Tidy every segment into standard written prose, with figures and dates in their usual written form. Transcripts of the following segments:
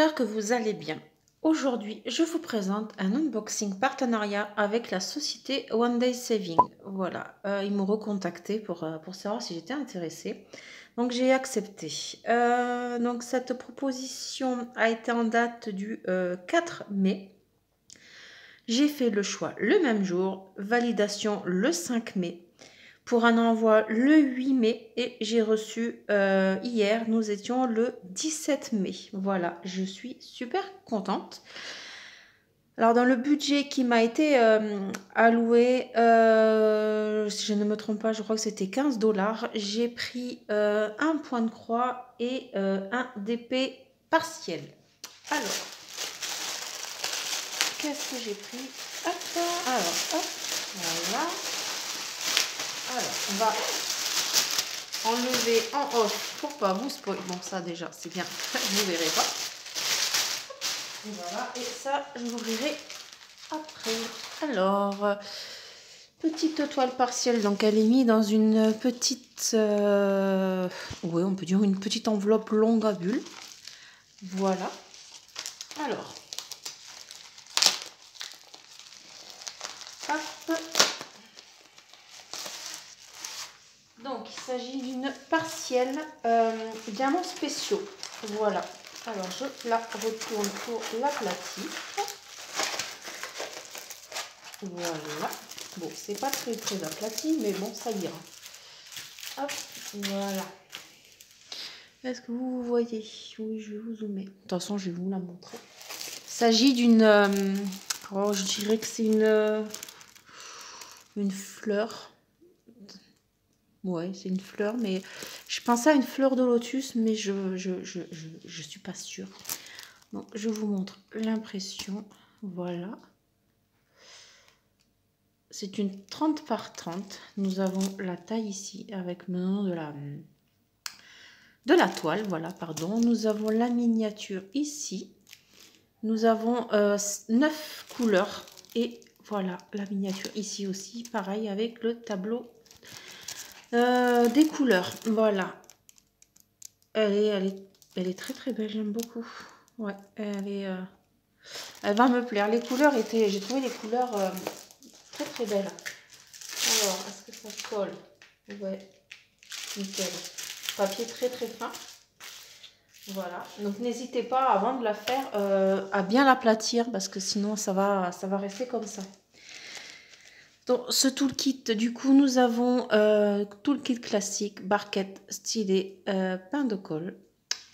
j'espère que vous allez bien. Aujourd'hui, je vous présente un unboxing partenariat avec la société One Day Saving. Voilà, ils m'ont recontacté pour savoir si j'étais intéressée. Donc, j'ai accepté. Donc, cette proposition a été en date du 4 mai. J'ai fait le choix le même jour, validation le 5 mai. Pour un envoi le 8 mai et j'ai reçu hier, nous étions le 17 mai. Voilà, je suis super contente. Alors dans le budget qui m'a été alloué, si je ne me trompe pas, je crois que c'était 15$. J'ai pris un point de croix et un DP partiel. Alors, qu'est-ce que j'ai pris? Hop, alors, hop, voilà. Alors, on va enlever en off pour pas vous spoiler. Bon, ça déjà, c'est bien, vous verrez pas. Voilà, et ça, je l'ouvrirai après. Alors, petite toile partielle, donc elle est mise dans une petite, ouais, on peut dire une petite enveloppe longue à bulles. Voilà. Alors, hop. Donc, il s'agit d'une partielle diamants spéciaux. Voilà. Alors, je la retourne pour l'aplatir. Voilà. Bon, c'est pas très aplati, mais bon, ça ira. Hop, voilà. Est-ce que vous voyez? Oui, je vais vous zoomer. De toute façon, je vais vous la montrer. Il s'agit d'une... oh, je dirais que c'est une fleur. Ouais, c'est une fleur, mais je pensais à une fleur de lotus, mais je suis pas sûre. Donc, je vous montre l'impression. Voilà. C'est une 30 par 30. Nous avons la taille ici avec le nom de la toile. Voilà, pardon. Nous avons la miniature ici. Nous avons 9 couleurs. Et voilà, la miniature ici aussi. Pareil avec le tableau des couleurs. Voilà. Elle est très belle, j'aime beaucoup. Ouais, elle va me plaire. Les couleurs étaient... J'ai trouvé les couleurs très belles. Alors, est-ce que ça colle? Ouais, nickel. Papier très fin. Voilà. Donc, n'hésitez pas, avant de la faire, à bien l'aplatir parce que sinon, ça va rester comme ça. Donc, ce toolkit, du coup, nous avons toolkit classique, barquette, stylet, pain de colle.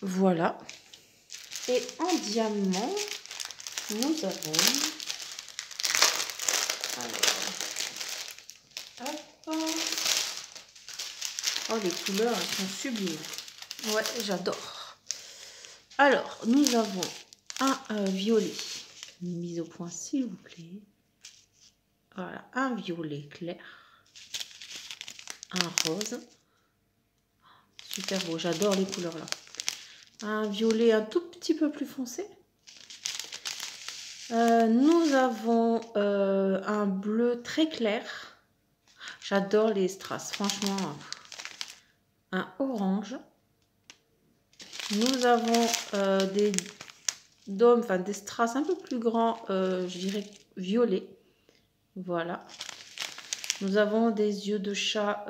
Voilà. Et en diamant, nous avons... Alors, hop. Oh, les couleurs, elles sont sublimes. Ouais, j'adore. Alors, nous avons un violet. Mise au point, s'il vous plaît. Voilà, un violet clair. Un rose. Super beau, j'adore les couleurs là. Un violet un tout petit peu plus foncé. Nous avons un bleu très clair. J'adore les strass, franchement. Un orange. Nous avons des dômes, enfin des strass un peu plus grands, je dirais violet. Voilà. Nous avons des yeux de chat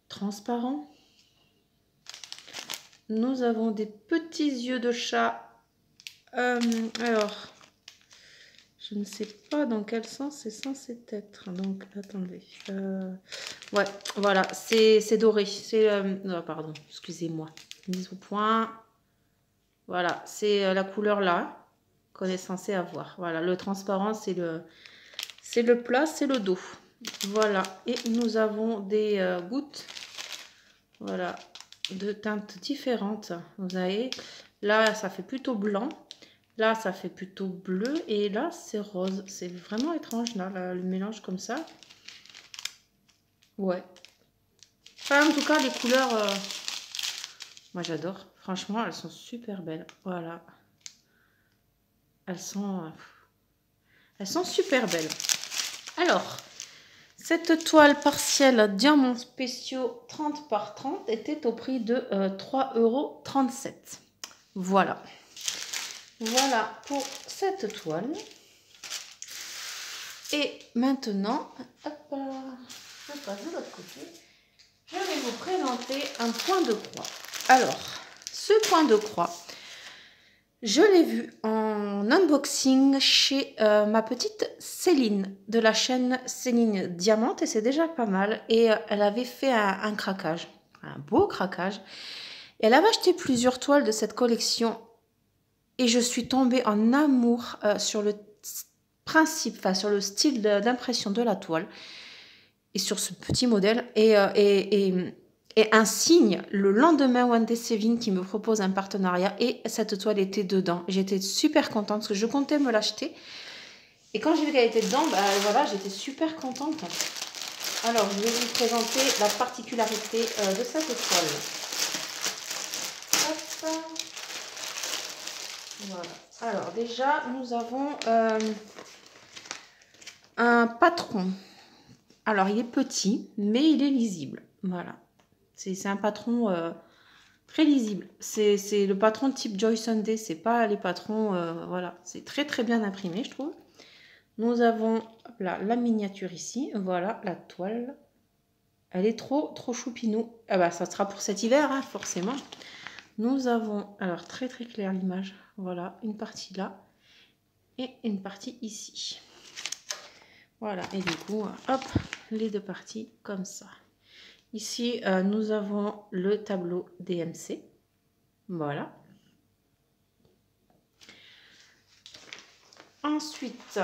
transparents. Nous avons des petits yeux de chat. Alors, je ne sais pas dans quel sens c'est censé être. Donc, attendez. Ouais, voilà, c'est doré. C'est... non, pardon, excusez-moi. Mise au point. Voilà, c'est la couleur là qu'on est censé avoir. Voilà, le transparent, c'est le plat, c'est le dos. Voilà, et nous avons des gouttes. Voilà, de teintes différentes. Vous voyez, là, ça fait plutôt blanc. Là, ça fait plutôt bleu. Et là, c'est rose. C'est vraiment étrange, là, le mélange comme ça. Ouais. Enfin, en tout cas, les couleurs, moi, j'adore. Franchement, elles sont super belles. Voilà. Elles sont super belles. Alors, cette toile partielle diamants spéciaux 30 par 30 était au prix de 3,37 €. Voilà. Voilà pour cette toile. Et maintenant, hop, je passe de l'autre côté. Je vais vous présenter un point de croix. Alors, ce point de croix, je l'ai vu en unboxing chez ma petite Céline de la chaîne Céline Diamante et c'est déjà pas mal. Et elle avait fait un craquage, un beau craquage. Et elle avait acheté plusieurs toiles de cette collection et je suis tombée en amour sur le principe, enfin sur le style d'impression de la toile et sur ce petit modèle. Et un signe, le lendemain, One Day Saving qui me propose un partenariat et cette toile était dedans. J'étais super contente parce que je comptais me l'acheter. Et quand j'ai vu qu'elle était dedans, bah, voilà, j'étais super contente. Alors, je vais vous présenter la particularité de cette toile. Hop. Voilà. Alors, déjà, nous avons un patron. Alors, il est petit, mais il est lisible. Voilà. C'est un patron très lisible. C'est le patron de type Joy Sunday. C'est pas les patrons... voilà. C'est très, très bien imprimé, je trouve. Nous avons là, la miniature ici. Voilà, la toile. Elle est trop choupinou. Ah bah, ça sera pour cet hiver, hein, forcément. Nous avons... Alors, très, très clair l'image. Voilà, une partie là. Et une partie ici. Voilà, et du coup, hop, les deux parties comme ça. Ici, nous avons le tableau DMC. Voilà. Ensuite,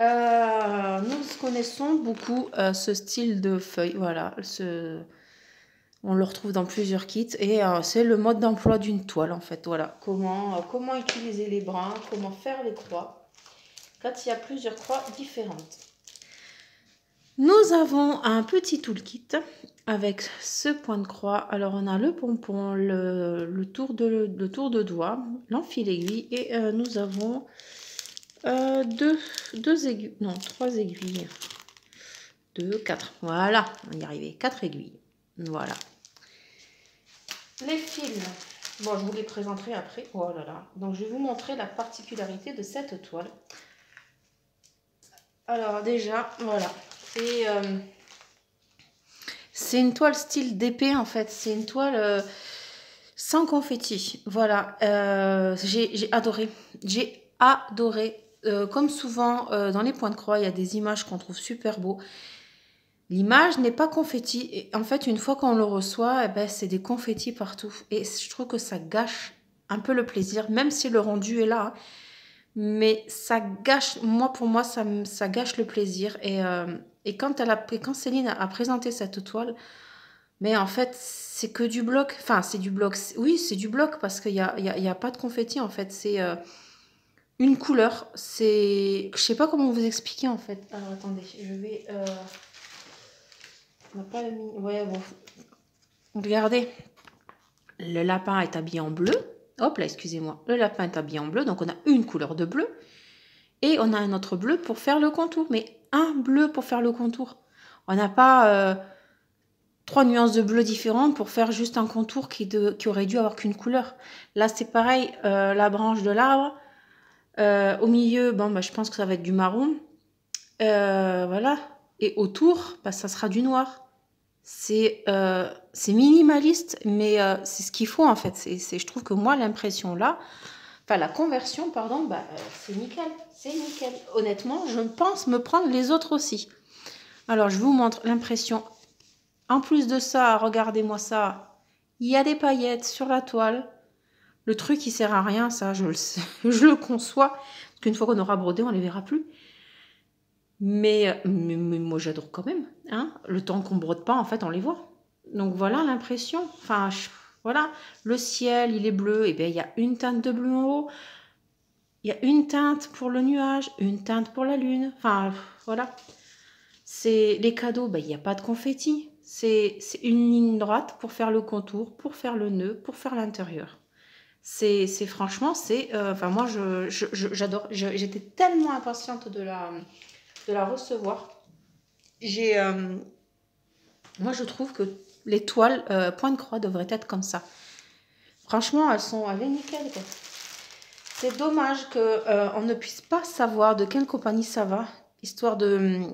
nous connaissons beaucoup ce style de feuille. Voilà, on le retrouve dans plusieurs kits et c'est le mode d'emploi d'une toile en fait. Voilà, comment utiliser les brins, comment faire les croix quand il y a plusieurs croix différentes. Nous avons un petit toolkit avec ce point de croix. Alors, on a le pompon, le tour de doigt, l'enfil aiguille et nous avons deux aiguilles, non, 3 aiguilles. 2, 4. Voilà, on y arrivait. 4 aiguilles. Voilà. Les fils. Bon, je vous les présenterai après. Oh là là. Donc, je vais vous montrer la particularité de cette toile. Alors, déjà, voilà. C'est une toile style d'épée en fait. C'est une toile sans confetti. Voilà. J'ai adoré. J'ai adoré. Comme souvent dans les points de croix, il y a des images qu'on trouve super beaux. L'image n'est pas confetti. Et en fait, une fois qu'on le reçoit, eh ben, c'est des confettis partout. Et je trouve que ça gâche un peu le plaisir, même si le rendu est là. Hein. Mais ça gâche, pour moi, ça gâche le plaisir. Et quand Céline a présenté cette toile, mais en fait, c'est que du bloc. Enfin, c'est du bloc. Oui, c'est du bloc parce qu'il y a pas de confetti, en fait. C'est une couleur. Je sais pas comment vous expliquer, en fait. Alors, attendez, je vais... On n'a pas mis... Ouais, bon. Regardez. Le lapin est habillé en bleu. Hop là, excusez-moi. Le lapin est habillé en bleu, donc on a une couleur de bleu. Et on a un autre bleu pour faire le contour. Mais un bleu pour faire le contour. On n'a pas 3 nuances de bleu différentes pour faire juste un contour qui aurait dû avoir qu'une couleur. Là, c'est pareil. La branche de l'arbre. Au milieu, bon, bah, je pense que ça va être du marron. Voilà. Et autour, bah, ça sera du noir. C'est minimaliste, mais c'est ce qu'il faut en fait. Je trouve que moi, l'impression là... Enfin, la conversion, pardon, bah, c'est nickel. C'est nickel. Honnêtement, je pense me prendre les autres aussi. Alors, je vous montre l'impression. En plus de ça, regardez-moi ça. Il y a des paillettes sur la toile. Le truc, il sert à rien, ça, je le sais. Je le conçois. Parce qu'une fois qu'on aura brodé, on ne les verra plus. Mais moi, j'adore quand même. Hein. Le temps qu'on ne brode pas, en fait, on les voit. Donc, voilà l'impression. Enfin, voilà, le ciel, il est bleu. Et bien, il y a une teinte de bleu en haut. Il y a une teinte pour le nuage, une teinte pour la lune. Enfin, voilà. C'est les cadeaux, ben, il n'y a pas de confetti. C'est une ligne droite pour faire le contour, pour faire le nœud, pour faire l'intérieur. C'est franchement, enfin, moi, j'adore. J'étais tellement impatiente de la recevoir. Moi, je trouve que les toiles point de croix devraient être comme ça. Franchement, elle est nickel, quoi. C'est dommage que on ne puisse pas savoir de quelle compagnie ça va, histoire de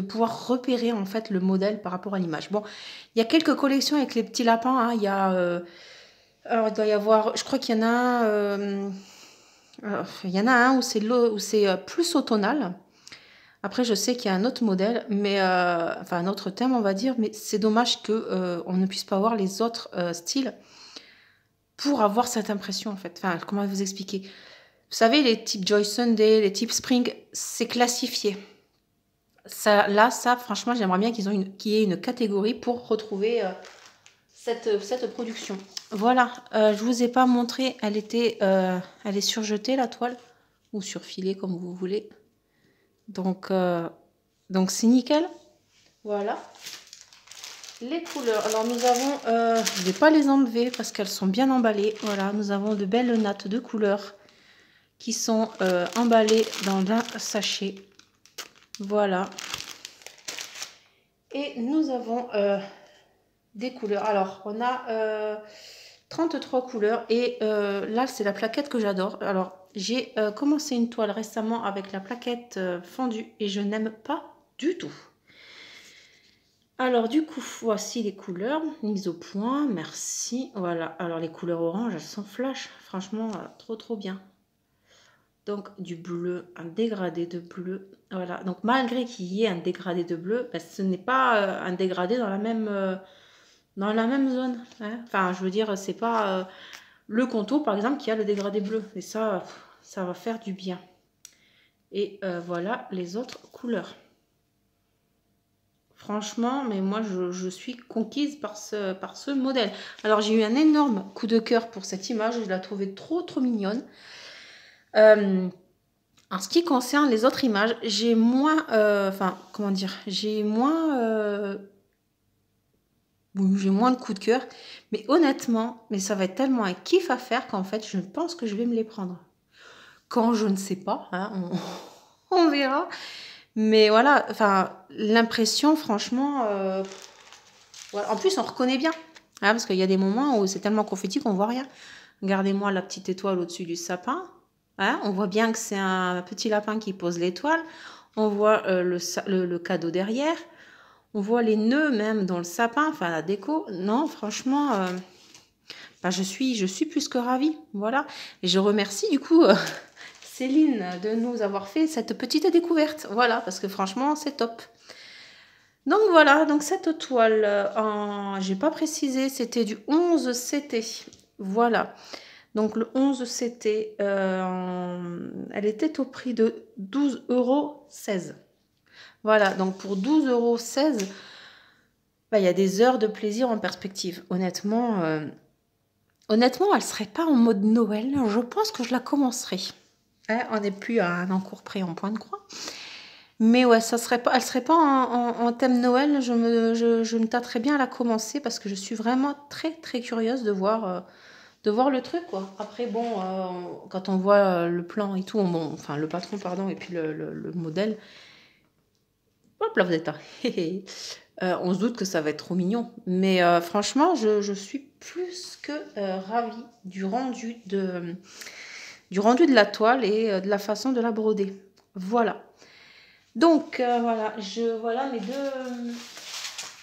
pouvoir repérer en fait le modèle par rapport à l'image. Bon, il y a quelques collections avec les petits lapins. Hein. Il y a, alors il doit y avoir, je crois qu'il y en a un, il y en a un où c'est plus automnal. Après, je sais qu'il y a un autre modèle, mais enfin un autre thème, on va dire. Mais c'est dommage que on ne puisse pas voir les autres styles pour avoir cette impression en fait. Enfin, comment vous expliquer? Vous savez, les types Joy Sunday, les types Spring, c'est classifié. Ça, là, ça, franchement, j'aimerais bien qu'il y ait une catégorie pour retrouver cette production. Voilà, je vous ai pas montré, elle est surjetée la toile, ou surfilée comme vous voulez. Donc c'est nickel. Voilà. Les couleurs, alors nous avons, je ne vais pas les enlever parce qu'elles sont bien emballées. Voilà, nous avons de belles nattes de couleurs qui sont emballées dans un sachet. Voilà. Et nous avons des couleurs. Alors, on a 33 couleurs. Et là, c'est la plaquette que j'adore. Alors, j'ai commencé une toile récemment avec la plaquette fendue. Et je n'aime pas du tout. Alors, du coup, voici les couleurs mises au point. Merci. Voilà. Alors, les couleurs orange, elles sont flash. Franchement, trop bien. Donc, du bleu, un dégradé de bleu. Voilà. Donc, malgré qu'il y ait un dégradé de bleu, ben, ce n'est pas un dégradé dans la même zone. Hein. Enfin, je veux dire, c'est pas le contour, par exemple, qui a le dégradé bleu. Et ça va faire du bien. Et voilà les autres couleurs. Franchement, mais moi, je suis conquise par ce modèle. Alors, j'ai eu un énorme coup de cœur pour cette image. Je la trouvais trop mignonne. En ce qui concerne les autres images, j'ai moins... enfin, comment dire? J'ai moins de coup de cœur. Mais honnêtement, ça va être tellement un kiff à faire qu'en fait, je pense que je vais me les prendre. Quand, je ne sais pas. Hein, on verra. Mais voilà, enfin, l'impression, franchement... voilà. En plus, on reconnaît bien. Hein, parce qu'il y a des moments où c'est tellement confetti qu'on voit rien. Regardez-moi la petite étoile au-dessus du sapin. Hein, on voit bien que c'est un petit lapin qui pose l'étoile. On voit le cadeau derrière. On voit les nœuds même dans le sapin, enfin la déco. Non, franchement, bah, je suis plus que ravie. Voilà. Et je remercie du coup Céline de nous avoir fait cette petite découverte. Voilà, parce que franchement, c'est top. Donc voilà, donc cette toile, j'ai pas précisé, c'était du 11 CT. Voilà. Donc le 11 CT, elle était au prix de 12,16 €. Voilà, donc pour 12,16 €, bah, il y a des heures de plaisir en perspective. Honnêtement, elle ne serait pas en mode Noël. Je pense que je la commencerai. Hein, on n'est plus à un encours près en point de croix. Mais ouais, elle serait pas en thème Noël. Je me tâterais bien à la commencer parce que je suis vraiment très curieuse de voir le truc, quoi. Après, bon, quand on voit le plan et tout, enfin le patron, pardon, et puis le modèle, hop là, vous êtes là. On se doute que ça va être trop mignon. Mais franchement, je suis plus que ravie du rendu de la toile et de la façon de la broder. Voilà. Donc, voilà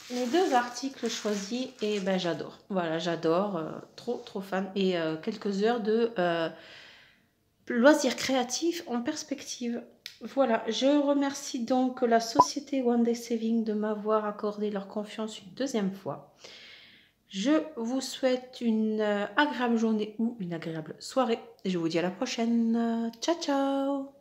mes deux articles choisis et ben j'adore. Voilà, j'adore, trop fan. Et quelques heures de loisirs créatifs en perspective. Voilà, je remercie donc la société One Day Saving de m'avoir accordé leur confiance une deuxième fois. Je vous souhaite une agréable journée ou une agréable soirée. Et je vous dis à la prochaine. Ciao, ciao!